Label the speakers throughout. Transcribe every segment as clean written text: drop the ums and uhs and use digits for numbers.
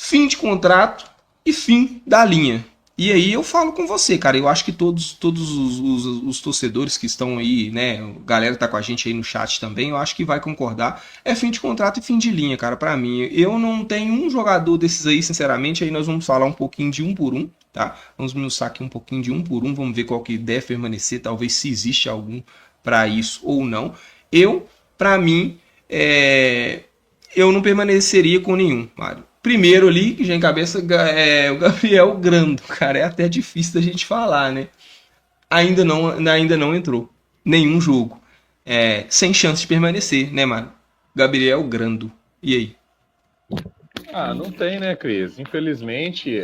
Speaker 1: fim de contrato e fim da linha. E aí eu falo com você, cara. Eu acho que todos os torcedores que estão aí, né? A galera que tá com a gente aí no chat também, eu acho que vai concordar. É fim de contrato e fim de linha, cara, pra mim. Eu não tenho um jogador desses aí, sinceramente. Aí nós vamos falar um pouquinho de um por um, tá? Vamos esmiuçar aqui um pouquinho de um por um. Vamos ver qual que deve permanecer. Talvez se existe algum pra isso ou não. Pra mim, eu não permaneceria com nenhum, Mário. Primeiro ali, que já encabeça, é o Gabriel Grando, cara. É até difícil da gente falar, né? Ainda não entrou. Nenhum jogo. Sem chance de permanecer, né, mano? Gabriel Grando. E aí?
Speaker 2: Ah, não tem, né, Cris? Infelizmente,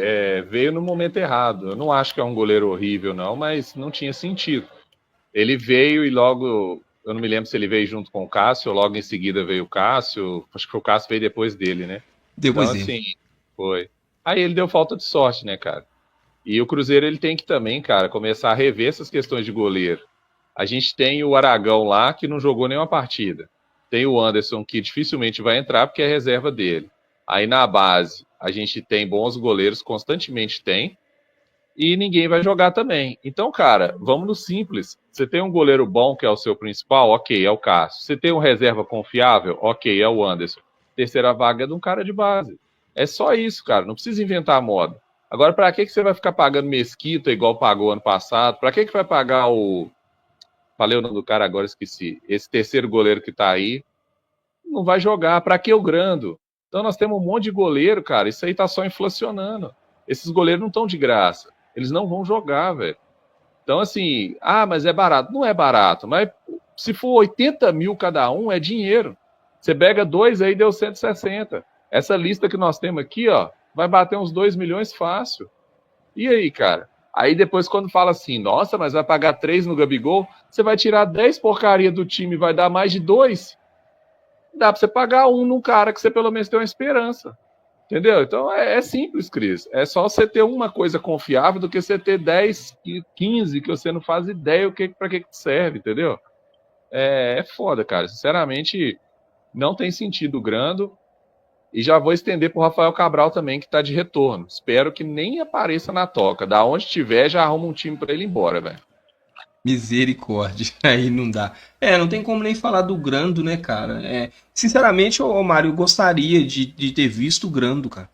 Speaker 2: veio no momento errado. Eu não acho que é um goleiro horrível, não, mas não tinha sentido. Ele veio e logo, eu não me lembro se ele veio junto com o Cássio, ou logo em seguida veio o Cássio. Acho que o Cássio veio depois dele, né? Então,
Speaker 1: Depois dele.
Speaker 2: assim, foi. Aí ele deu falta de sorte, né, cara? E o Cruzeiro ele tem que também, cara, começar a rever essas questões de goleiro. A gente tem o Aragão lá que não jogou nenhuma partida. Tem o Anderson que dificilmente vai entrar porque é reserva dele. Aí na base a gente tem bons goleiros, constantemente tem, e ninguém vai jogar também. Então, cara, vamos no simples. Você tem um goleiro bom que é o seu principal, ok, é o Cássio. Você tem um reserva confiável, ok, é o Anderson. Terceira vaga é de um cara de base. É só isso, cara. Não precisa inventar moda. Agora, para que você vai ficar pagando Mesquita igual pagou ano passado? Para que vai pagar o. Falei o nome do cara agora, esqueci. Esse terceiro goleiro que tá aí. Não vai jogar. Para que o Grando? Então nós temos um monte de goleiro, cara. Isso aí tá só inflacionando. Esses goleiros não estão de graça. Eles não vão jogar, velho. Então, assim, mas é barato. Não é barato, mas se for 80 mil cada um, é dinheiro. Você pega dois aí, deu 160. Essa lista que nós temos aqui, ó, vai bater uns 2 milhões fácil. E aí, cara? Aí depois, quando fala assim, nossa, mas vai pagar 3 no Gabigol, você vai tirar 10 porcaria do time e vai dar mais de 2. Dá pra você pagar um num cara que você pelo menos tem uma esperança. Entendeu? Então é simples, Cris. É só você ter uma coisa confiável do que você ter 10, 15 que você não faz ideia para que serve, entendeu? É foda, cara. Sinceramente, não tem sentido o Grando. E já vou estender pro Rafael Cabral também, que tá de retorno. Espero que nem apareça na toca. Da onde tiver, já arruma um time para ele ir embora, velho.
Speaker 1: Misericórdia. Aí não dá. Não tem como nem falar do Grando, né, cara? Sinceramente, ô Mário, eu gostaria de ter visto o Grando, cara.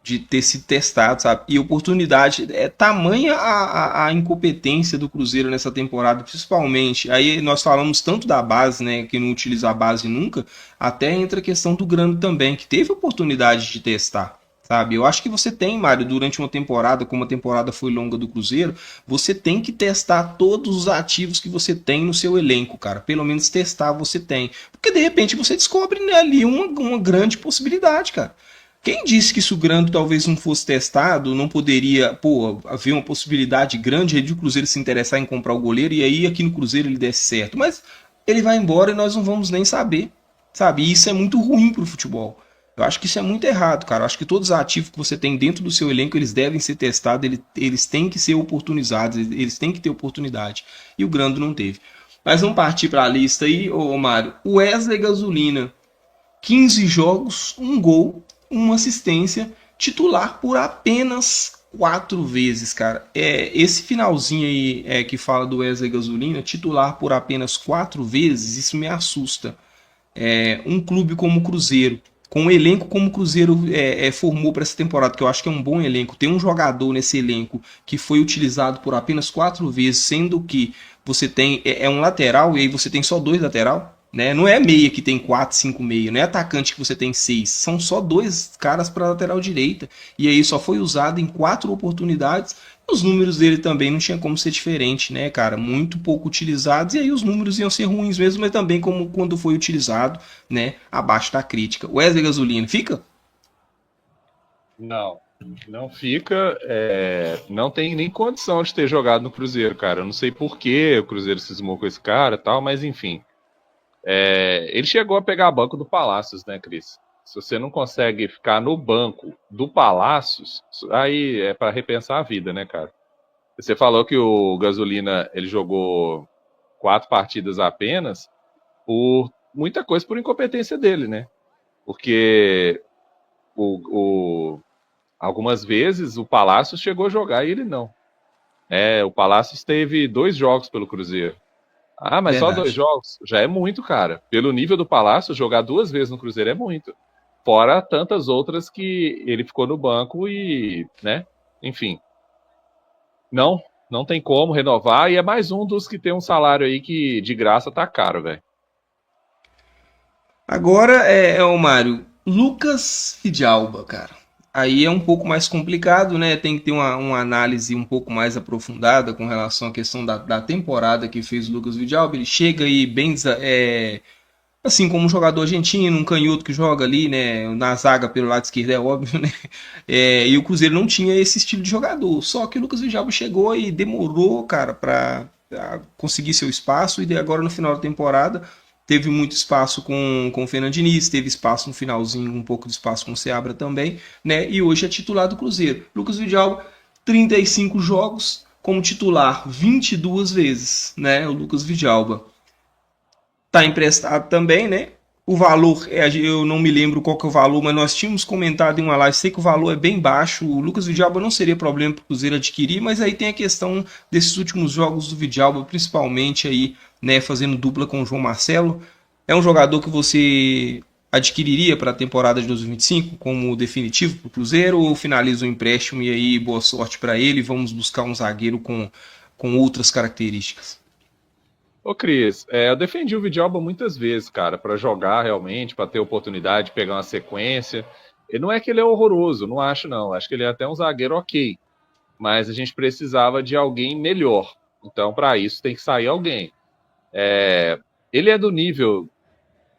Speaker 1: De ter se testado, sabe? E oportunidade. É tamanha a incompetência do Cruzeiro nessa temporada, principalmente. Aí nós falamos tanto da base, né? Que não utiliza a base nunca. Até entra a questão do Grando também, que teve oportunidade de testar. Sabe? Eu acho que você tem, Mário, durante uma temporada, como a temporada foi longa do Cruzeiro, você tem que testar todos os ativos que você tem no seu elenco, cara. Pelo menos testar você tem. Porque de repente você descobre, né, ali uma grande possibilidade, cara. Quem disse que se o Grando talvez não fosse testado, não poderia, haver uma possibilidade grande de o Cruzeiro se interessar em comprar o goleiro e aí aqui no Cruzeiro ele desse certo. Mas ele vai embora e nós não vamos nem saber, sabe? E isso é muito ruim pro futebol. Eu acho que isso é muito errado, cara. Eu acho que todos os ativos que você tem dentro do seu elenco, eles devem ser testados, eles têm que ser oportunizados, eles têm que ter oportunidade. E o Grando não teve. Mas vamos partir para a lista aí, ô Mário. Wesley Gasolina, 15 jogos, um gol, uma assistência, titular por apenas 4 vezes, cara. Esse finalzinho aí que fala do Wesley Gasolina, titular por apenas 4 vezes, isso me assusta. Um clube como o Cruzeiro, com um elenco como o Cruzeiro formou para essa temporada, que eu acho que é um bom elenco, tem um jogador nesse elenco que foi utilizado por apenas 4 vezes, sendo que você tem um lateral e aí você tem só dois lateral, né? Não é meia que tem quatro, cinco meia, não é atacante que você tem seis, são só dois caras para lateral direita e aí só foi usado em 4 oportunidades. Os números dele também não tinha como ser diferente, né, cara? Muito pouco utilizados e aí os números iam ser ruins mesmo, mas também como quando foi utilizado, né, abaixo da crítica. Wesley Gasolina, fica?
Speaker 2: Não, não fica. Não tem nem condição de ter jogado no Cruzeiro, cara. Eu não sei por que o Cruzeiro cismou com esse cara e tal, mas enfim. Ele chegou a pegar banco do Palácios, né, Cris? Se você não consegue ficar no banco do Palácios, aí é para repensar a vida, né, cara? Você falou que o Gasolina ele jogou 4 partidas apenas por muita coisa por incompetência dele, né? Porque o Algumas vezes o Palácio chegou a jogar e ele não. O Palácio teve 2 jogos pelo Cruzeiro. Ah, mas só 2 jogos? Já é muito, cara. Pelo nível do Palácio, jogar 2 vezes no Cruzeiro é muito. Fora tantas outras que ele ficou no banco e, né? Enfim. Não, não tem como renovar e é mais um dos que tem um salário aí que de graça tá caro, velho.
Speaker 1: Agora o Mário, Lucas Fidalba, cara. Aí é um pouco mais complicado, né? Tem que ter uma análise um pouco mais aprofundada com relação à questão da temporada que fez o Lucas Fidalba. Ele chega aí bem, assim como um jogador argentino, um canhoto que joga ali, né? Na zaga pelo lado esquerdo, é óbvio, né? E o Cruzeiro não tinha esse estilo de jogador. Só que o Lucas Fidalba chegou e demorou, cara, para conseguir seu espaço. E agora no final da temporada teve muito espaço com o Fernando Diniz, teve espaço no finalzinho, um pouco de espaço com o Seabra também, né? E hoje é titular do Cruzeiro. Lucas Vidal, 35 jogos como titular 22 vezes, né? O Lucas Vidalba tá emprestado também, né? O valor, eu não me lembro qual que é o valor, mas nós tínhamos comentado em uma live, sei que o valor é bem baixo, o Lucas Vidalba não seria problema para o Cruzeiro adquirir, mas aí tem a questão desses últimos jogos do Vidalba, principalmente aí, né, fazendo dupla com o João Marcelo. É um jogador que você adquiriria para a temporada de 2025 como definitivo para o Cruzeiro ou finaliza o empréstimo e aí boa sorte para ele, vamos buscar um zagueiro com outras características?
Speaker 2: Ô, Cris, eu defendi o Vidalba muitas vezes, cara, pra jogar realmente, pra ter oportunidade de pegar uma sequência. E não é que ele é horroroso, não acho não. Acho que ele é até um zagueiro ok. Mas a gente precisava de alguém melhor. Então, pra isso, tem que sair alguém. Ele é do nível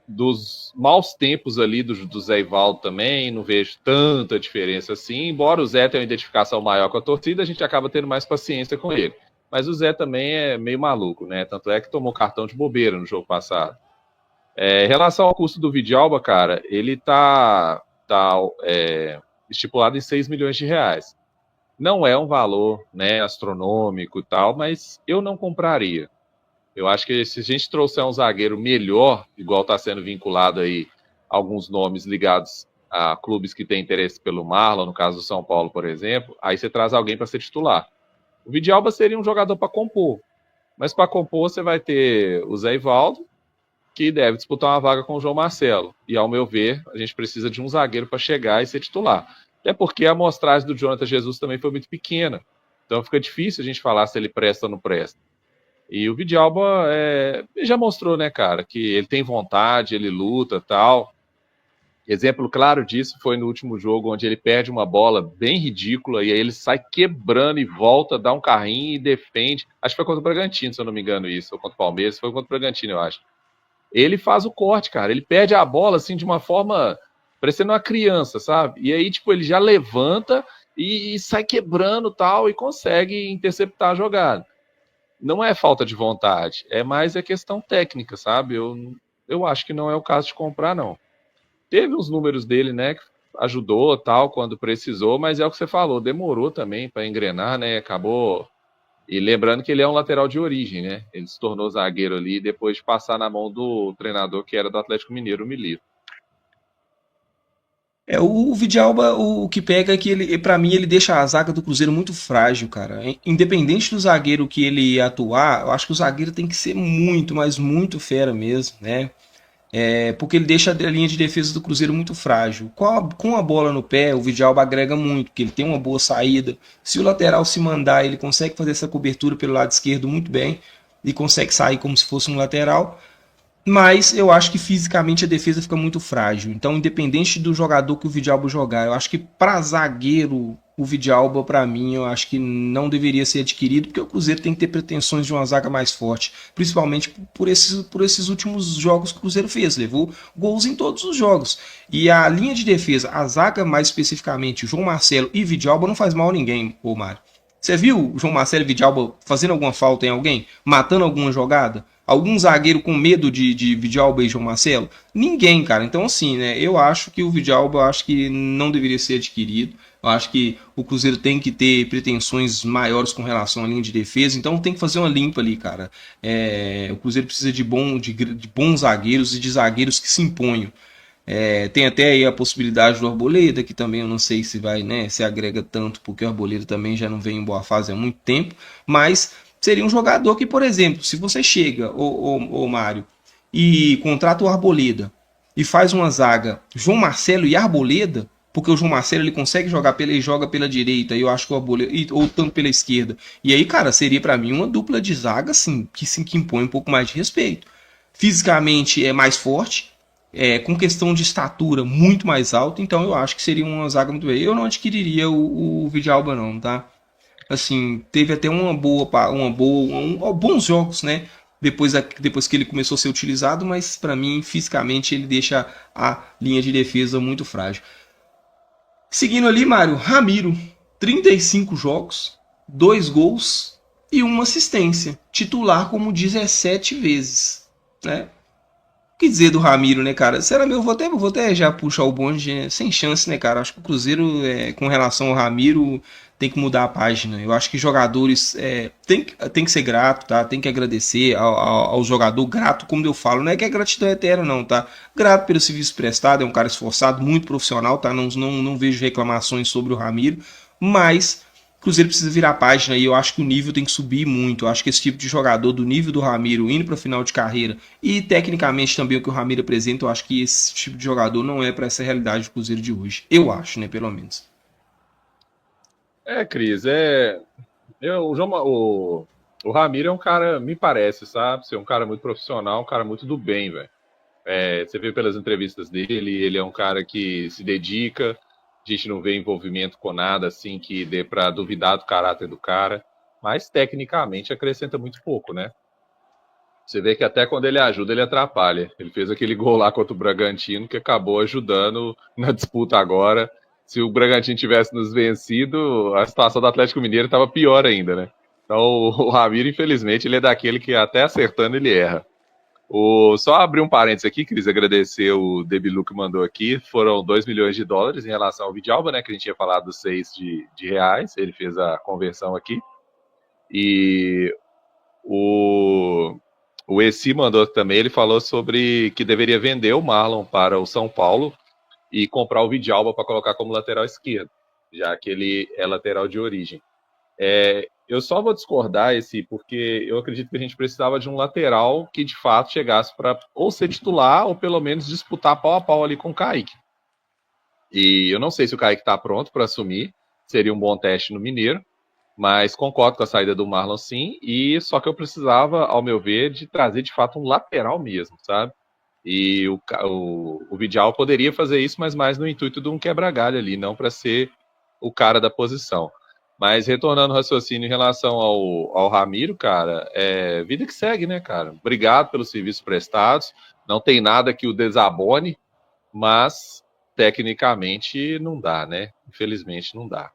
Speaker 2: dos maus tempos ali do Zé Ivaldo também, não vejo tanta diferença assim. Embora o Zé tenha uma identificação maior com a torcida, a gente acaba tendo mais paciência com ele. Mas o Zé também é meio maluco, né? Tanto é que tomou cartão de bobeira no jogo passado. Em relação ao custo do Vidalba, cara, ele tá estipulado em 6 milhões de reais. Não é um valor, né, astronômico e tal, mas eu não compraria. Eu acho que se a gente trouxer um zagueiro melhor, igual está sendo vinculado aí alguns nomes ligados a clubes que têm interesse pelo Marlon, no caso do São Paulo, por exemplo, aí você traz alguém para ser titular. O Vidalba seria um jogador para compor, mas para compor você vai ter o Zé Ivaldo, que deve disputar uma vaga com o João Marcelo. E, ao meu ver, a gente precisa de um zagueiro para chegar e ser titular. Até porque a amostragem do Jonathan Jesus também foi muito pequena. Então fica difícil a gente falar se ele presta ou não presta. E o Vidalba já mostrou, né, cara, que ele tem vontade, ele luta tal. Exemplo claro disso foi no último jogo, onde ele perde uma bola bem ridícula e aí ele sai quebrando e volta, dá um carrinho e defende. Acho que foi contra o Bragantino, se eu não me engano isso, ou contra o Palmeiras, foi contra o Bragantino, eu acho. Ele faz o corte, cara, ele perde a bola assim de uma forma parecendo uma criança, sabe? E aí, tipo, ele já levanta e sai quebrando tal e consegue interceptar a jogada. Não é falta de vontade, é mais a questão técnica, sabe? Eu acho que não é o caso de comprar, não. Teve os números dele, né, que ajudou tal quando precisou, mas é o que você falou, demorou também para engrenar, né? Acabou. E lembrando que ele é um lateral de origem, né? Ele se tornou zagueiro ali depois de passar na mão do treinador que era do Atlético Mineiro, o Milito.
Speaker 1: O Vidalba, o que pega é que ele, para mim, ele deixa a zaga do Cruzeiro muito frágil, cara. Independente do zagueiro que ele atuar, eu acho que o zagueiro tem que ser muito, mas muito fera mesmo, né? Porque ele deixa a linha de defesa do Cruzeiro muito frágil. Com a bola no pé, o Vidalba agrega muito, porque ele tem uma boa saída. Se o lateral se mandar, ele consegue fazer essa cobertura pelo lado esquerdo muito bem e consegue sair como se fosse um lateral. Mas eu acho que fisicamente a defesa fica muito frágil. Então, independente do jogador que o Vidalba jogar, eu acho que para zagueiro, o Vidalba, para mim, eu acho que não deveria ser adquirido, porque o Cruzeiro tem que ter pretensões de uma zaga mais forte. Principalmente por esses últimos jogos que o Cruzeiro fez. Levou gols em todos os jogos. E a linha de defesa, a zaga mais especificamente, João Marcelo e Vidalba, não faz mal a ninguém, ô Mário. Você viu o João Marcelo e Vidalba fazendo alguma falta em alguém? Matando alguma jogada? Algum zagueiro com medo de Vidalba e João Marcelo? Ninguém, cara. Então, assim, né? Eu acho que o Vidalba, eu acho que não deveria ser adquirido. Eu acho que o Cruzeiro tem que ter pretensões maiores com relação à linha de defesa. Então, tem que fazer uma limpa ali, cara. O Cruzeiro precisa de bons zagueiros e de zagueiros que se imponham. Tem até aí a possibilidade do Arboleda, que também eu não sei se vai, né, se agrega tanto, porque o Arboleda também já não vem em boa fase há muito tempo, mas seria um jogador que, por exemplo, se você chega, o Mário, e contrata o Arboleda e faz uma zaga João Marcelo e Arboleda, porque o João Marcelo ele consegue jogar ele joga pela direita e eu acho que o Arboleda ou tanto pela esquerda. E aí, cara, seria para mim uma dupla de zaga assim, que impõe um pouco mais de respeito. Fisicamente é mais forte, com questão de estatura muito mais alta, então eu acho que seria uma zaga muito bem. Eu não adquiriria o Vidalba não, tá? Assim, teve até bons jogos, né? Depois que ele começou a ser utilizado, mas para mim, fisicamente, ele deixa a linha de defesa muito frágil. Seguindo ali, Mário, Ramiro, 35 jogos, 2 gols e uma assistência. Titular como 17 vezes, né? O que dizer do Ramiro, né, cara? Sinceramente, vou até já puxar o bonde, né? Sem chance, né, cara? Acho que o Cruzeiro, com relação ao Ramiro, tem que mudar a página. Eu acho que jogadores tem que ser grato, tá? Tem que agradecer ao jogador, grato, como eu falo. Não é que é gratidão eterna, não, tá? Grato pelo serviço prestado, é um cara esforçado, muito profissional, tá? Não vejo reclamações sobre o Ramiro, mas o Cruzeiro precisa virar a página e eu acho que o nível tem que subir muito. Eu acho que esse tipo de jogador do nível do Ramiro indo para o final de carreira e tecnicamente também o que o Ramiro apresenta, eu acho que esse tipo de jogador não é para essa realidade do Cruzeiro de hoje. Eu acho, né, pelo menos.
Speaker 2: Cris, o Ramiro é um cara, me parece, sabe? Ser um cara muito profissional, um cara muito do bem, velho. Você vê pelas entrevistas dele, ele é um cara que se dedica, a gente não vê envolvimento com nada assim que dê para duvidar do caráter do cara, mas tecnicamente acrescenta muito pouco, né? Você vê que até quando ele ajuda, ele atrapalha. Ele fez aquele gol lá contra o Bragantino que acabou ajudando na disputa agora. Se o Bragantino tivesse nos vencido, a situação do Atlético Mineiro estava pior ainda, né? Então o Ramiro, infelizmente, ele é daquele que até acertando ele erra. Só abrir um parênteses aqui, Cris, agradecer o Debilu que mandou aqui. Foram 2 milhões de dólares em relação ao Vidalba, né? Que a gente tinha falado dos 6 de reais. Ele fez a conversão aqui. E o Essi mandou também, ele falou sobre que deveria vender o Marlon para o São Paulo e comprar o Vidalba para colocar como lateral esquerdo, já que ele é lateral de origem. Eu só vou discordar porque eu acredito que a gente precisava de um lateral que de fato chegasse para ou ser titular ou pelo menos disputar pau a pau ali com o Kaique. E eu não sei se o Kaique está pronto para assumir, seria um bom teste no Mineiro, mas concordo com a saída do Marlon sim, e só que eu precisava, ao meu ver, de trazer de fato um lateral mesmo, sabe? E o Vidal poderia fazer isso, mas mais no intuito de um quebra-galho ali, não para ser o cara da posição. Mas retornando ao raciocínio em relação ao Ramiro, cara, vida que segue, né, cara? Obrigado pelos serviços prestados, não tem nada que o desabone, mas tecnicamente não dá, né? Infelizmente não dá.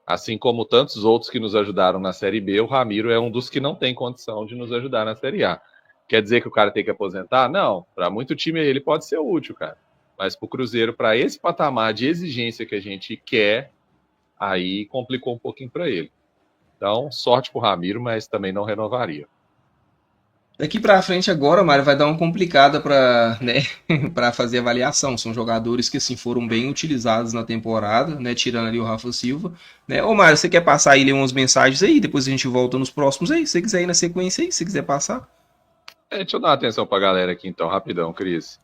Speaker 2: Assim como tantos outros que nos ajudaram na Série B, o Ramiro é um dos que não tem condição de nos ajudar na Série A. Quer dizer que o cara tem que aposentar? Não. Para muito time ele pode ser útil, cara. Mas para o Cruzeiro, para esse patamar de exigência que a gente quer, aí complicou um pouquinho para ele. Então, sorte pro Ramiro, mas também não renovaria.
Speaker 1: Daqui pra frente agora, Mário, vai dar uma complicada para, né, para fazer avaliação. São jogadores que assim foram bem utilizados na temporada, né, tirando ali o Rafa Silva, né? Ô, Mário, você quer passar aí ler umas mensagens aí, depois a gente volta nos próximos aí, se você quiser ir na sequência aí, se você quiser passar.
Speaker 2: Deixa eu dar uma atenção pra galera aqui então, rapidão, Cris.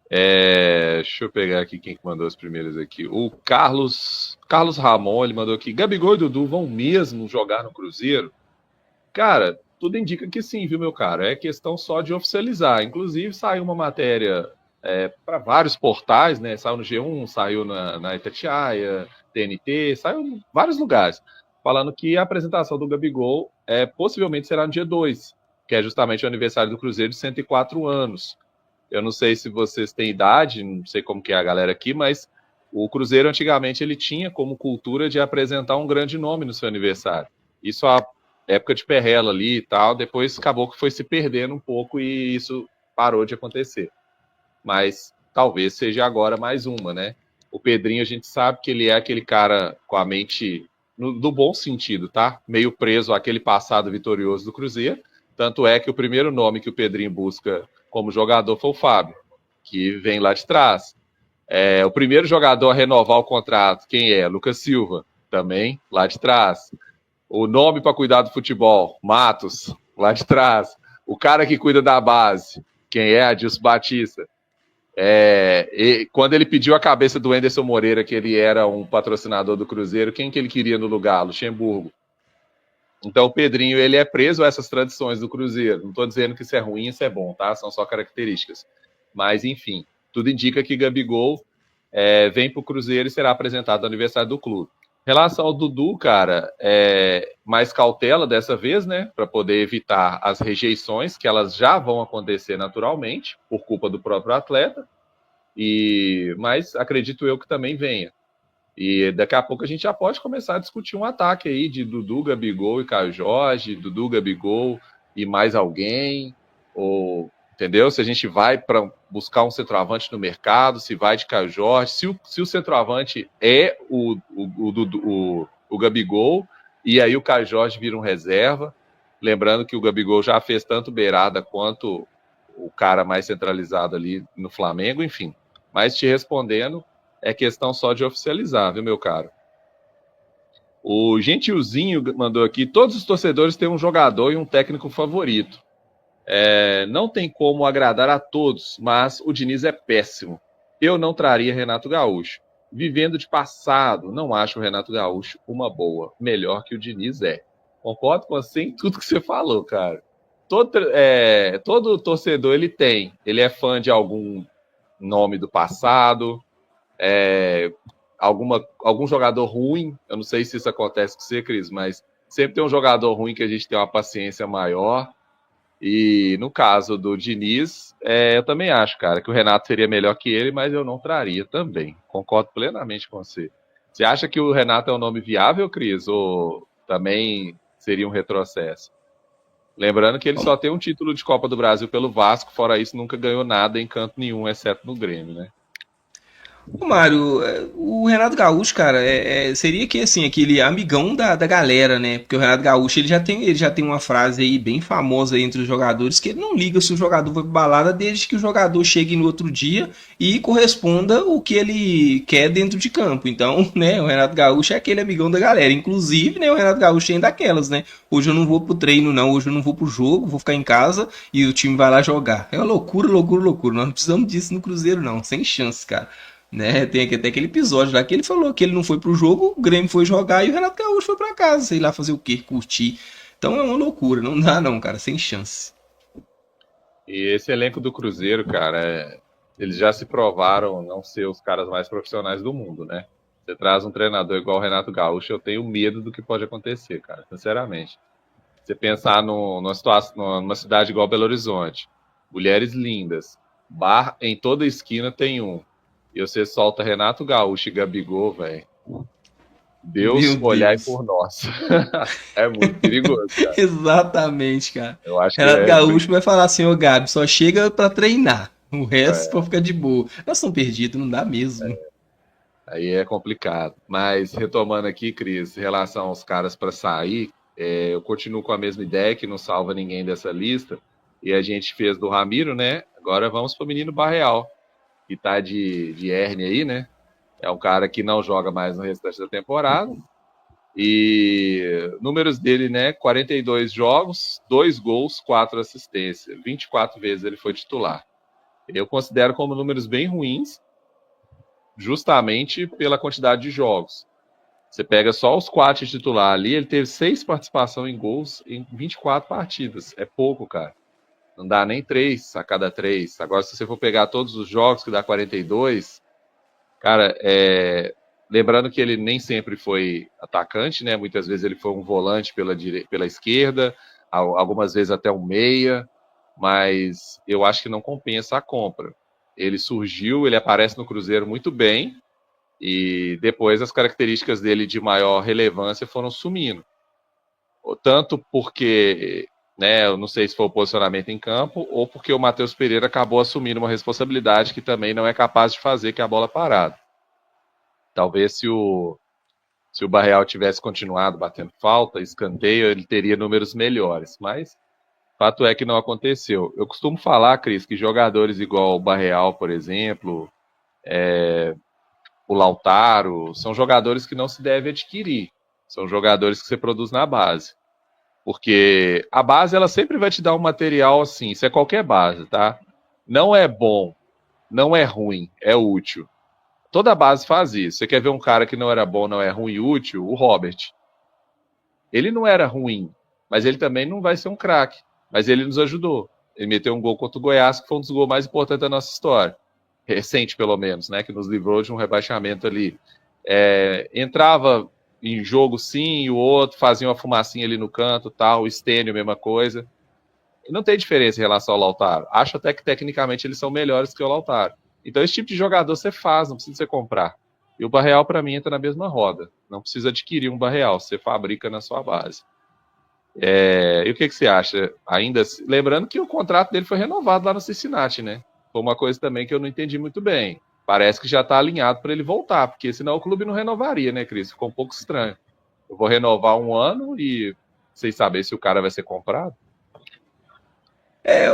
Speaker 2: Deixa eu pegar aqui quem que mandou os primeiros aqui. O Carlos Ramon, ele mandou aqui: Gabigol e Dudu vão mesmo jogar no Cruzeiro? Cara, tudo indica que sim, viu, meu cara? É questão só de oficializar. Inclusive, saiu uma matéria para vários portais, né? Saiu no G1, saiu na Itatiaia, TNT, saiu em vários lugares, falando que a apresentação do Gabigol possivelmente será no dia 2, que é justamente o aniversário do Cruzeiro de 104 anos. Eu não sei se vocês têm idade, não sei como que é a galera aqui, mas o Cruzeiro antigamente ele tinha como cultura de apresentar um grande nome no seu aniversário. Isso há época de Perrella ali e tal, depois acabou que foi se perdendo um pouco e isso parou de acontecer. Mas talvez seja agora mais uma, né? O Pedrinho, a gente sabe que ele é aquele cara com a mente, no bom sentido, tá? Meio preso àquele passado vitorioso do Cruzeiro. Tanto é que o primeiro nome que o Pedrinho busca como jogador foi o Fábio, que vem lá de trás. O primeiro jogador a renovar o contrato, quem é? Lucas Silva, também, lá de trás. O nome para cuidar do futebol, Matos, lá de trás. O cara que cuida da base, quem é? Adilson Batista. Quando ele pediu a cabeça do Anderson Moreira, que ele era um patrocinador do Cruzeiro, quem que ele queria no lugar? Luxemburgo. Então o Pedrinho, ele é preso a essas tradições do Cruzeiro. Não estou dizendo que isso é ruim, isso é bom, tá? São só características. Mas, enfim, tudo indica que Gabigol vem para o Cruzeiro e será apresentado no aniversário do clube. Em relação ao Dudu, cara, mais cautela dessa vez, né? Para poder evitar as rejeições, que elas já vão acontecer naturalmente, por culpa do próprio atleta. Mas acredito eu que também venha. E daqui a pouco a gente já pode começar a discutir um ataque aí de Dudu, Gabigol e Caio Jorge, Dudu, Gabigol e mais alguém, ou entendeu? Se a gente vai para buscar um centroavante no mercado, se vai de Caio Jorge, se o centroavante é o Gabigol, e aí o Caio Jorge vira um reserva, lembrando que o Gabigol já fez tanto beirada quanto o cara mais centralizado ali no Flamengo, enfim. Mas te respondendo, é questão só de oficializar, viu, meu caro? O Gentilzinho mandou aqui, todos os torcedores têm um jogador e um técnico favorito. Não tem como agradar a todos, mas o Diniz é péssimo. Eu não traria Renato Gaúcho. Vivendo de passado, não acho o Renato Gaúcho uma boa. Melhor que o Diniz é. Concordo com você em tudo que você falou, cara. Todo torcedor ele é fã de algum nome do passado, algum jogador ruim. Eu não sei se isso acontece com você, Cris, mas sempre tem um jogador ruim que a gente tem uma paciência maior. E no caso do Diniz, eu também acho, cara, que o Renato seria melhor que ele, mas eu não traria também. Concordo plenamente com você. Você acha que o Renato é um nome viável, Cris? Ou também seria um retrocesso? Lembrando que ele só tem um título de Copa do Brasil pelo Vasco, fora isso nunca ganhou nada em canto nenhum, exceto no Grêmio, né?
Speaker 1: Ô, Mário, o Renato Gaúcho, cara, seria que assim, aquele amigão da galera, né? Porque o Renato Gaúcho ele já tem uma frase aí bem famosa aí entre os jogadores que ele não liga se o jogador vai pra balada desde que o jogador chegue no outro dia e corresponda o que ele quer dentro de campo. Então, né, o Renato Gaúcho é aquele amigão da galera. Inclusive, né, o Renato Gaúcho tem daquelas, né? Hoje eu não vou pro treino, não, hoje eu não vou pro jogo, vou ficar em casa e o time vai lá jogar. É uma loucura, loucura, loucura. Nós não precisamos disso no Cruzeiro, não. Sem chance, cara. Né? Tem até aquele episódio lá que ele falou que ele não foi pro jogo, o Grêmio foi jogar e o Renato Gaúcho foi pra casa, sei lá fazer o quê, curtir. Então é uma loucura, não dá não, cara, sem chance.
Speaker 2: E esse elenco do Cruzeiro, cara, eles já se provaram não ser os caras mais profissionais do mundo, né? Você traz um treinador igual o Renato Gaúcho, eu tenho medo do que pode acontecer, cara, sinceramente. Você pensar numa situação, numa cidade igual Belo Horizonte, mulheres lindas, bar em toda esquina tem um. E você solta Renato Gaúcho e Gabigol, velho. Deus
Speaker 1: Meu
Speaker 2: olhai
Speaker 1: Deus.
Speaker 2: por nós. É muito perigoso, cara.
Speaker 1: Exatamente, cara.
Speaker 2: Eu acho que
Speaker 1: Renato Gaúcho vai falar assim, ô Gabi, só chega pra treinar. O resto pode ficar de boa. Nós estamos perdidos, não dá mesmo.
Speaker 2: aí é complicado. Mas retomando aqui, Cris, em relação aos caras para sair, eu continuo com a mesma ideia que não salva ninguém dessa lista. E a gente fez do Ramiro, né? Agora vamos pro menino Barreal, que tá de hérnia aí, né? É um cara que não joga mais no restante da temporada. E números dele, né? 42 jogos, 2 gols, 4 assistências. 24 vezes ele foi titular. Eu considero como números bem ruins, justamente pela quantidade de jogos. Você pega só os 4 de titular ali, ele teve 6 participações em gols em 24 partidas. É pouco, cara. Não dá nem 3 a cada 3. Agora, se você for pegar todos os jogos, que dá 42, cara, lembrando que ele nem sempre foi atacante, né? Muitas vezes ele foi um volante pela esquerda, algumas vezes até um meia, mas eu acho que não compensa a compra. Ele surgiu, ele aparece no Cruzeiro muito bem, e depois as características dele de maior relevância foram sumindo. Tanto porque, né, eu não sei se foi o posicionamento em campo, ou porque o Matheus Pereira acabou assumindo uma responsabilidade que também não é capaz de fazer, que é a bola parada. Talvez se o Barreal tivesse continuado batendo falta, escanteio, ele teria números melhores, mas fato é que não aconteceu. Eu costumo falar, Cris, que jogadores igual o Barreal, por exemplo, o Lautaro, são jogadores que não se deve adquirir. São jogadores que você produz na base. Porque a base, ela sempre vai te dar um material assim, isso é qualquer base, tá? Não é bom, não é ruim, é útil. Toda base faz isso. Você quer ver um cara que não era bom, não é ruim e útil? O Robert. Ele não era ruim, mas ele também não vai ser um craque. Mas ele nos ajudou. Ele meteu um gol contra o Goiás, que foi um dos gols mais importantes da nossa história. Recente, pelo menos, né? Que nos livrou de um rebaixamento ali. Entrava em jogo sim, e o outro fazia uma fumacinha ali no canto, tal. O Stênio, mesma coisa. E não tem diferença em relação ao Lautaro. Acho até que tecnicamente eles são melhores que o Lautaro. Então esse tipo de jogador você faz, não precisa você comprar. E o Barreal, para mim, entra na mesma roda. Não precisa adquirir um Barreal, você fabrica na sua base. E o que você acha? Ainda lembrando que o contrato dele foi renovado lá no Cincinnati, né? Foi uma coisa também que eu não entendi muito bem. Parece que já está alinhado para ele voltar, porque senão o clube não renovaria, né, Cris? Ficou um pouco estranho. Eu vou renovar um ano e sem saber se o cara vai ser comprado.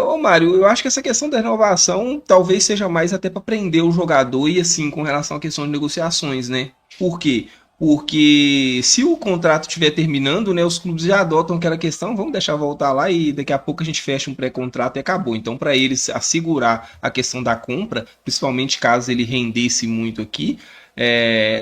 Speaker 1: Ô Mário, eu acho que essa questão da renovação talvez seja mais até para prender o jogador e assim, com relação à questão de negociações, né? Por quê? Porque se o contrato estiver terminando, né, os clubes já adotam aquela questão, vamos deixar voltar lá e daqui a pouco a gente fecha um pré-contrato e acabou. Então, para eles assegurar a questão da compra, principalmente caso ele rendesse muito aqui,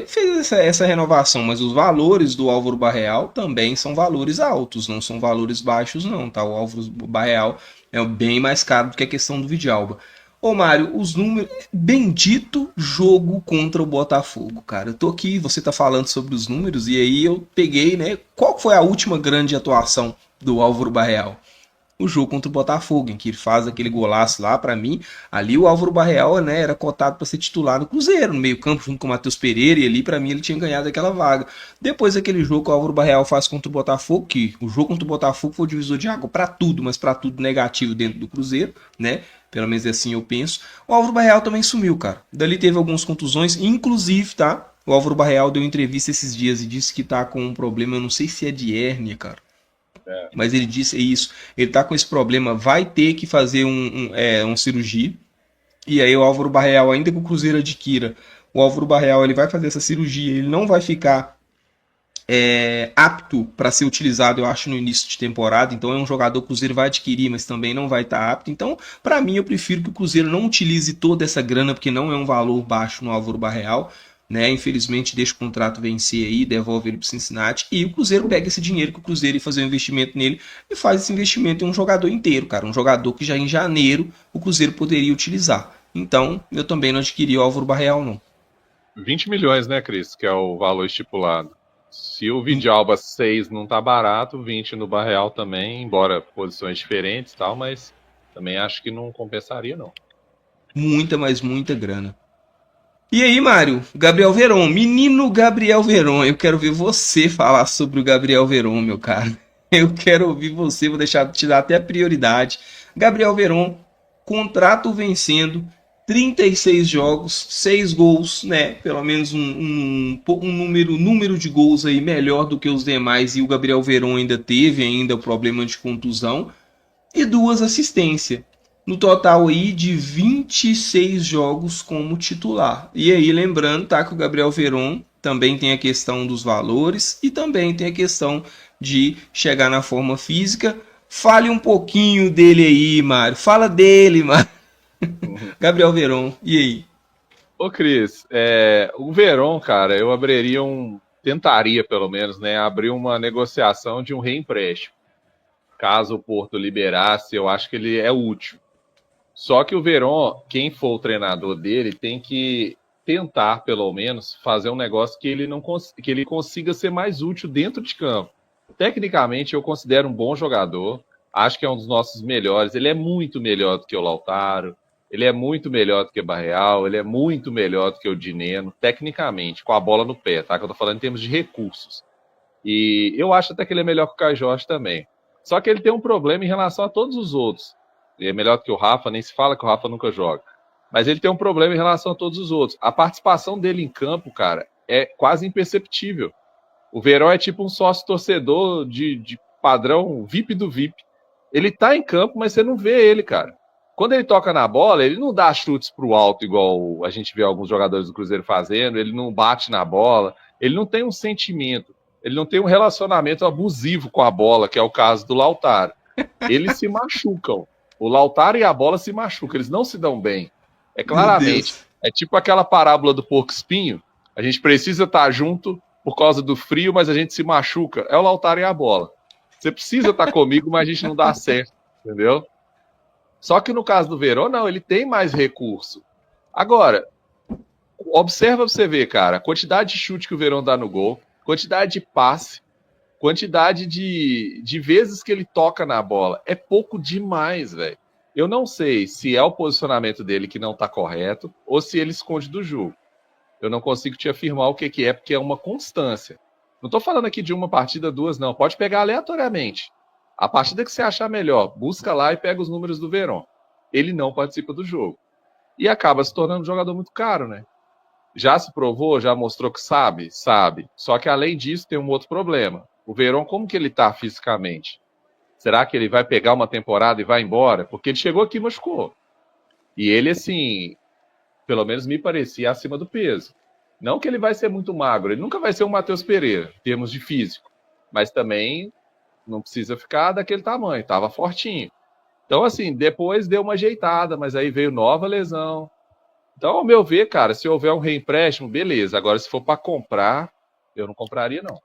Speaker 1: fez essa renovação, mas os valores do Álvaro Barreal também são valores altos, não são valores baixos não, tá? O Álvaro Barreal é bem mais caro do que a questão do Vidalba. Ô Mário, os números. Bendito jogo contra o Botafogo, cara. Eu tô aqui, você tá falando sobre os números, e aí eu peguei, né? Qual foi a última grande atuação do Álvaro Barreal? O jogo contra o Botafogo, em que ele faz aquele golaço lá, pra mim, ali o Álvaro Barreal, né, era cotado para ser titular no Cruzeiro, no meio-campo, junto com o Matheus Pereira, e ali pra mim ele tinha ganhado aquela vaga. Depois daquele jogo que o Álvaro Barreal faz contra o Botafogo, que o jogo contra o Botafogo foi o divisor de água pra tudo, mas pra tudo negativo dentro do Cruzeiro, né? Pelo menos assim eu penso. O Álvaro Barreal também sumiu, cara. Dali teve algumas contusões, inclusive, tá? O Álvaro Barreal deu entrevista esses dias e disse que tá com um problema, eu não sei se é de hérnia, cara. Mas ele disse isso. Ele tá com esse problema, vai ter que fazer uma cirurgia. E aí o Álvaro Barreal, ainda que o Cruzeiro adquira, o Álvaro Barreal ele vai fazer essa cirurgia, ele não vai ficar apto para ser utilizado, eu acho, no início de temporada. Então é um jogador que o Cruzeiro vai adquirir, mas também não vai estar apto. Então, para mim, eu prefiro que o Cruzeiro não utilize toda essa grana, porque não é um valor baixo no Álvaro Barreal. Né? Infelizmente, deixa o contrato vencer aí, devolve ele para o Cincinnati. E o Cruzeiro pega esse dinheiro que o Cruzeiro ia fazer um investimento nele e faz esse investimento em um jogador inteiro, cara. Um jogador que já em janeiro o Cruzeiro poderia utilizar. Então, eu também não adquiri o Álvaro Barreal, não.
Speaker 2: 20 milhões, né, Cris? Que é o valor estipulado. Se o Vidalba 6 não tá barato, 20 no Barreal também, embora posições diferentes e tal, mas também acho que não compensaria, não.
Speaker 1: Muita, mas muita grana. E aí, Mário, Gabriel Veron, menino Gabriel Veron, eu quero ver você falar sobre o Gabriel Veron, meu cara. Eu quero ouvir você, vou deixar te dar até a prioridade. Gabriel Veron, contrato vencendo, 36 jogos, 6 gols, né? Pelo menos um número de gols aí melhor do que os demais. E o Gabriel Veron ainda teve ainda o problema de contusão. E 2 assistências. No total aí de 26 jogos como titular. E aí lembrando, tá, que o Gabriel Veron também tem a questão dos valores e também tem a questão de chegar na forma física. Fale um pouquinho dele aí, Mário. Fala dele, Mário. Gabriel Veron, e aí?
Speaker 2: Ô, Cris, o Veron, cara, eu tentaria pelo menos, né, abrir uma negociação de um reempréstimo. Caso o Porto liberasse, eu acho que ele é útil. Só que o Veron, quem for o treinador dele, tem que tentar, pelo menos, fazer um negócio que ele, não que ele consiga ser mais útil dentro de campo. Tecnicamente, eu considero um bom jogador. Acho que é um dos nossos melhores. Ele é muito melhor do que o Lautaro. Ele é muito melhor do que o Barreal. Ele é muito melhor do que o Dineno, tecnicamente, com a bola no pé, tá? Que eu tô falando em termos de recursos. E eu acho até que ele é melhor que o Caio Jorge também. Só que ele tem um problema em relação a todos os outros. Ele é melhor do que o Rafa, nem se fala que o Rafa nunca joga. Mas ele tem um problema em relação a todos os outros. A participação dele em campo, cara, é quase imperceptível. O Verón é tipo um sócio torcedor de padrão VIP do VIP. Ele tá em campo, mas você não vê ele, cara. Quando ele toca na bola, ele não dá chutes pro alto igual a gente vê alguns jogadores do Cruzeiro fazendo, ele não bate na bola, ele não tem um sentimento, ele não tem um relacionamento abusivo com a bola, que é o caso do Lautaro. Eles se machucam. O Lautaro e a bola se machucam, eles não se dão bem. É claramente, é tipo aquela parábola do porco-espinho, a gente precisa estar junto por causa do frio, mas a gente se machuca. É o Lautaro e a bola. Você precisa estar comigo, mas a gente não dá certo, entendeu? Só que no caso do Verón, não, ele tem mais recurso. Agora, observa pra você ver, cara, a quantidade de chute que o Verón dá no gol, quantidade de passe, quantidade de vezes que ele toca na bola. É pouco demais, velho. Eu não sei se é o posicionamento dele que não tá correto ou se ele esconde do jogo. Eu não consigo te afirmar o que é, porque é uma constância. Não tô falando aqui de uma partida, duas, não. Pode pegar aleatoriamente. A partida que você achar melhor, busca lá e pega os números do Verón. Ele não participa do jogo. E acaba se tornando um jogador muito caro, né? Já se provou, já mostrou que sabe? Sabe. Só que além disso tem um outro problema. O Verón, como que ele tá fisicamente? Será que ele vai pegar uma temporada e vai embora? Porque ele chegou aqui e machucou. E ele, assim, pelo menos me parecia acima do peso. Não que ele vai ser muito magro, ele nunca vai ser um Matheus Pereira, em termos de físico. Mas também não precisa ficar daquele tamanho, estava fortinho. Então, assim, depois deu uma ajeitada, mas aí veio nova lesão. Então, ao meu ver, cara, se houver um reempréstimo, beleza. Agora, se for para comprar, eu não compraria, não.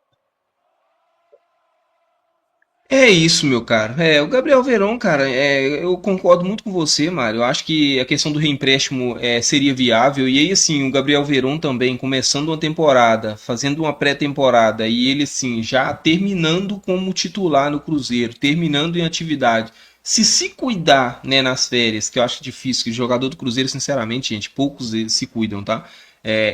Speaker 1: É isso, meu caro. O Gabriel Verón, cara, eu concordo muito com você, Mário. Eu acho que a questão do reempréstimo seria viável. E aí, assim, o Gabriel Verón também, começando uma temporada, fazendo uma pré-temporada, e ele, assim, já terminando como titular no Cruzeiro, terminando em atividade. Se cuidar, né, nas férias, que eu acho difícil, que o jogador do Cruzeiro, sinceramente, gente, poucos se cuidam, tá?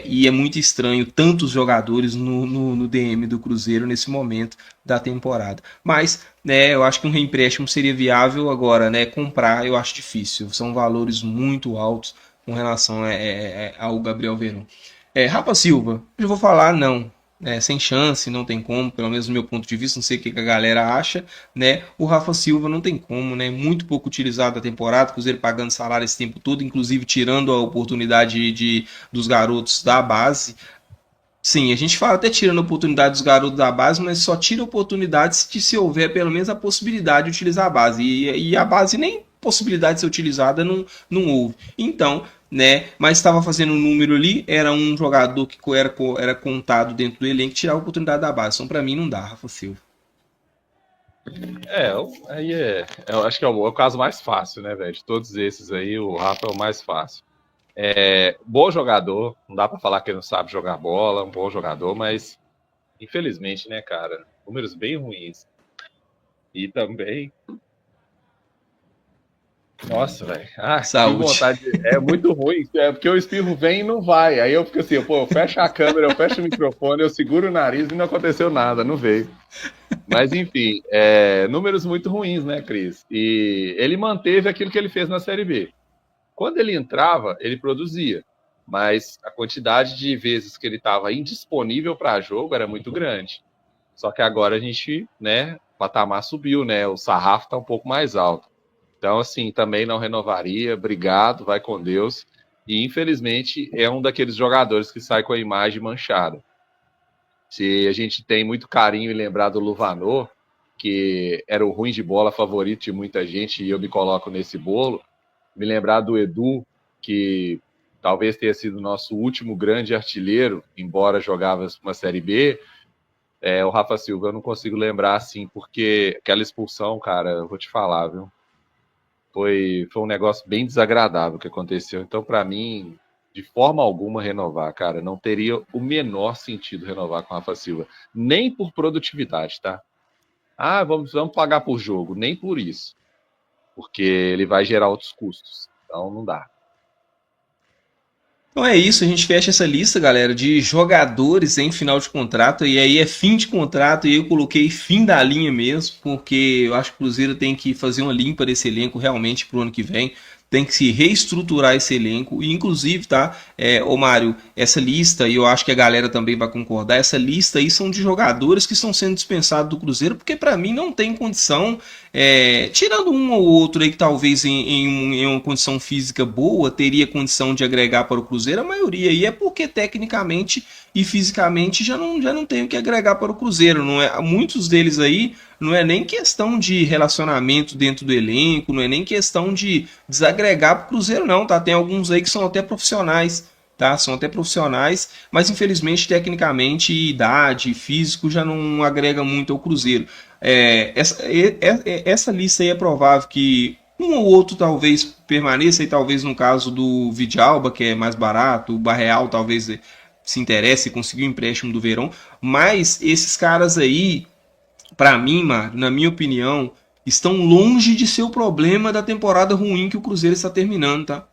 Speaker 1: E é muito estranho tantos jogadores no DM do Cruzeiro nesse momento da temporada. Mas, né, eu acho que um reempréstimo seria viável agora, né? Comprar eu acho difícil. São valores muito altos com relação ao Gabriel Verón. Rafa Silva, eu vou falar não. Sem chance, não tem como, pelo menos do meu ponto de vista, não sei o que a galera acha, né? O Rafa Silva não tem como, né? Muito pouco utilizado a temporada, Cruzeiro pagando salário esse tempo todo, inclusive tirando a oportunidade dos garotos da base. Sim, a gente fala até tirando a oportunidade dos garotos da base, mas só tira oportunidade se houver pelo menos a possibilidade de utilizar a base. E a base nem possibilidade de ser utilizada não houve. Então, né? Mas estava fazendo um número ali, era um jogador que era contado dentro do elenco, tirar a oportunidade da base. Então, para mim, não dá, Rafa Silva.
Speaker 2: Aí eu acho que é o caso mais fácil, né, velho? De todos esses aí, o Rafa é o mais fácil. Bom jogador, não dá pra falar que ele não sabe jogar bola, um bom jogador, mas infelizmente, né, cara, números bem ruins. E também, nossa, velho, que
Speaker 1: Saúde.
Speaker 2: vontade, é muito ruim, porque o espirro vem e não vai, aí eu fico assim, pô, eu fecho a câmera, eu fecho o microfone, eu seguro o nariz e não aconteceu nada, não veio. Mas enfim, números muito ruins, né, Cris? E ele manteve aquilo que ele fez na Série B. Quando ele entrava, ele produzia, mas a quantidade de vezes que ele estava indisponível para jogo era muito grande. Só que agora a gente, né, o patamar subiu, né, o sarrafo está um pouco mais alto. Então, assim, também não renovaria, obrigado, vai com Deus. E, infelizmente, é um daqueles jogadores que sai com a imagem manchada. Se a gente tem muito carinho em lembrar do Luvanor, que era o ruim de bola favorito de muita gente, e eu me coloco nesse bolo, me lembrar do Edu, que talvez tenha sido o nosso último grande artilheiro, embora jogava uma Série B, o Rafa Silva eu não consigo lembrar assim, porque aquela expulsão, cara, eu vou te falar, viu? Foi um negócio bem desagradável que aconteceu. Então, para mim, de forma alguma renovar, cara, não teria o menor sentido renovar com o Rafa Silva. Nem por produtividade, tá? Vamos pagar por jogo. Nem por isso. Porque ele vai gerar outros custos. Então, não dá.
Speaker 1: Então é isso, a gente fecha essa lista, galera, de jogadores em final de contrato, e aí é fim de contrato, e eu coloquei fim da linha mesmo, porque eu acho que o Cruzeiro tem que fazer uma limpa desse elenco realmente pro ano que vem. tem que se reestruturar esse elenco, e inclusive, tá, ô Mário, essa lista, e eu acho que a galera também vai concordar, essa lista aí são de jogadores que estão sendo dispensados do Cruzeiro, porque para mim não tem condição, tirando um ou outro aí que talvez em uma condição física boa, teria condição de agregar para o Cruzeiro, a maioria aí é porque tecnicamente e fisicamente já não tem o que agregar para o Cruzeiro, não é? Muitos deles aí não é nem questão de relacionamento dentro do elenco, não é nem questão de desagregar para o Cruzeiro, não, tá? Tem alguns aí que são até profissionais, tá? São até profissionais, mas infelizmente, tecnicamente, idade, físico já não agrega muito ao Cruzeiro. Essa lista aí é provável que um ou outro talvez permaneça, e talvez no caso do Vidalba, que é mais barato, o Barreal talvez se interesse e conseguir o empréstimo do Verón, mas esses caras aí, para mim, Mário, na minha opinião, estão longe de ser o problema da temporada ruim que o Cruzeiro está terminando, tá?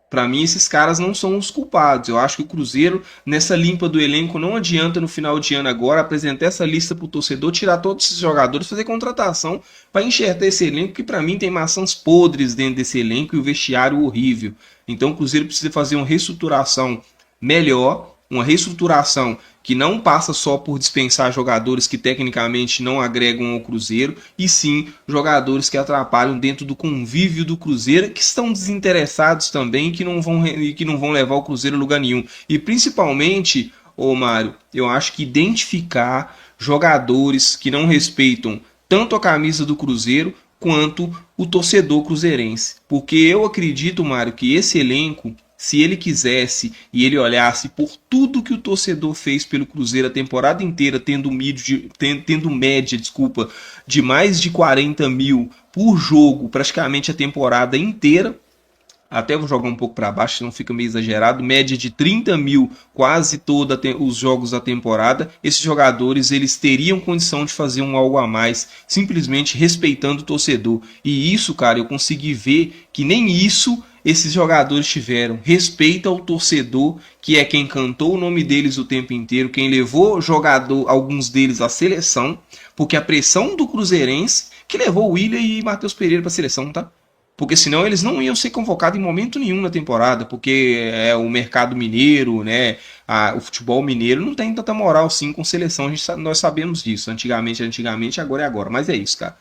Speaker 1: Para mim, esses caras não são os culpados. Eu acho que o Cruzeiro, nessa limpa do elenco, não adianta no final de ano agora apresentar essa lista para o torcedor, tirar todos esses jogadores, fazer contratação para enxertar esse elenco, que para mim tem maçãs podres dentro desse elenco e o vestiário horrível. Então o Cruzeiro precisa fazer uma reestruturação melhor, uma reestruturação que não passa só por dispensar jogadores que tecnicamente não agregam ao Cruzeiro, e sim jogadores que atrapalham dentro do convívio do Cruzeiro, que estão desinteressados também, que não vão levar o Cruzeiro a lugar nenhum. E principalmente, ô Mário, eu acho que identificar jogadores que não respeitam tanto a camisa do Cruzeiro quanto o torcedor cruzeirense. Porque eu acredito, Mário, que esse elenco, se ele quisesse e ele olhasse por tudo que o torcedor fez pelo Cruzeiro a temporada inteira, tendo média de mais de 40 mil por jogo, praticamente a temporada inteira, até vou jogar um pouco para baixo, senão fica meio exagerado, média de 30 mil quase todos os jogos da temporada, esses jogadores eles teriam condição de fazer um algo a mais, simplesmente respeitando o torcedor. E isso, cara, eu consegui ver que nem isso esses jogadores tiveram. Respeito ao torcedor, que é quem cantou o nome deles o tempo inteiro, quem levou alguns deles à seleção, porque a pressão do cruzeirense que levou o William e Matheus Pereira para a seleção, tá? Porque senão eles não iam ser convocados em momento nenhum na temporada, porque o mercado mineiro, né, o futebol mineiro não tem tanta moral assim com seleção, nós sabemos disso, antigamente, agora é agora, mas é isso, cara.